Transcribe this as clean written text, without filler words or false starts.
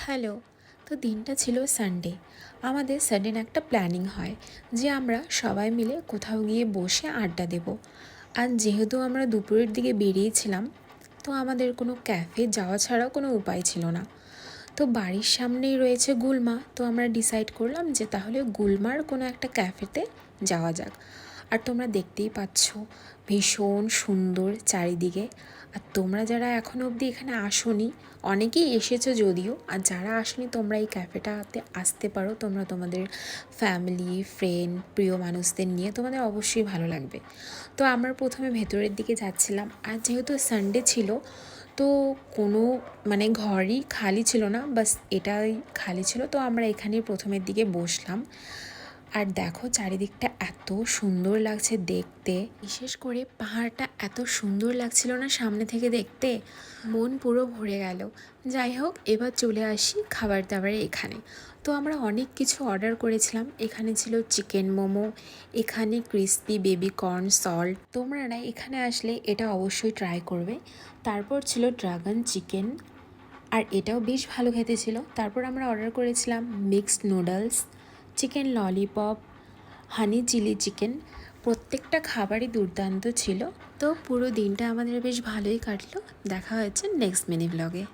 Hello. তো দিনটা ছিল সানডে। আমাদের সাডেন একটা প্ল্যানিং হয় যে আমরা সবাই মিলে কোথাও গিয়ে বসে আড্ডা দেব। আর যেহেতু আমরা দুপুরের দিকে বেরিয়েছিলাম, তো আমাদের কোনো ক্যাফে যাওয়া ছাড়া কোনো উপায় ছিল না। তো বাড়ির সামনেই রয়েছে গুলমা, তো আমরা ডিসাইড করলাম যে তাহলে গুলমার কোনো একটা ক্যাফেতে যাওয়া যাক। আর তোমরা দেখতেই পাচ্ছ ভীষণ সুন্দর চারিদিকে। আর তোমরা যারা এখনও অবধি এখানে আসোনি, অনেকেই এসেছো যদিও, আর যারা আসোনি তোমরা এই ক্যাফেটাতে আসতে পারো। তোমরা তোমাদের ফ্যামিলি, ফ্রেন্ড, প্রিয় মানুষদের নিয়ে তোমাদের অবশ্যই ভালো লাগবে। তো আমরা প্রথমে ভেতরের দিকে যাচ্ছিলাম, আর যেহেতু সানডে ছিল তো কোনো ঘরই খালি ছিল না, বাস এটাই খালি ছিল। তো আমরা এখানেই প্রথমের দিকে বসলাম। আর দেখো চারিদিকটা এত সুন্দর লাগছে দেখতে, বিশেষ করে পাহাড়টা এত সুন্দর লাগছিল না সামনে থেকে দেখতে, মন পুরো ভরে গেল। যাই হোক, এবার চলে আসি খাবার দাবারে এখানে। তো আমরা অনেক কিছু অর্ডার করেছিলাম। এখানে ছিল চিকেন মোমো, এখানে ক্রিস্পি বেবি কর্ন সল্ট। তোমরা না এখানে আসলে এটা অবশ্যই ট্রাই করবে। তারপর ছিল ড্রাগন চিকেন, আর এটাও বেশ ভালো খেতে ছিল। তারপর আমরা অর্ডার করেছিলাম mixed noodles, chicken lollipop, honey chilli chicken. প্রত্যেকটা খাবারই দুর্দান্ত ছিল। তো পুরো দিনটা আমাদের বেশ ভালোই কাটলো। দেখা হচ্ছে নেক্সট মিনি ব্লগে।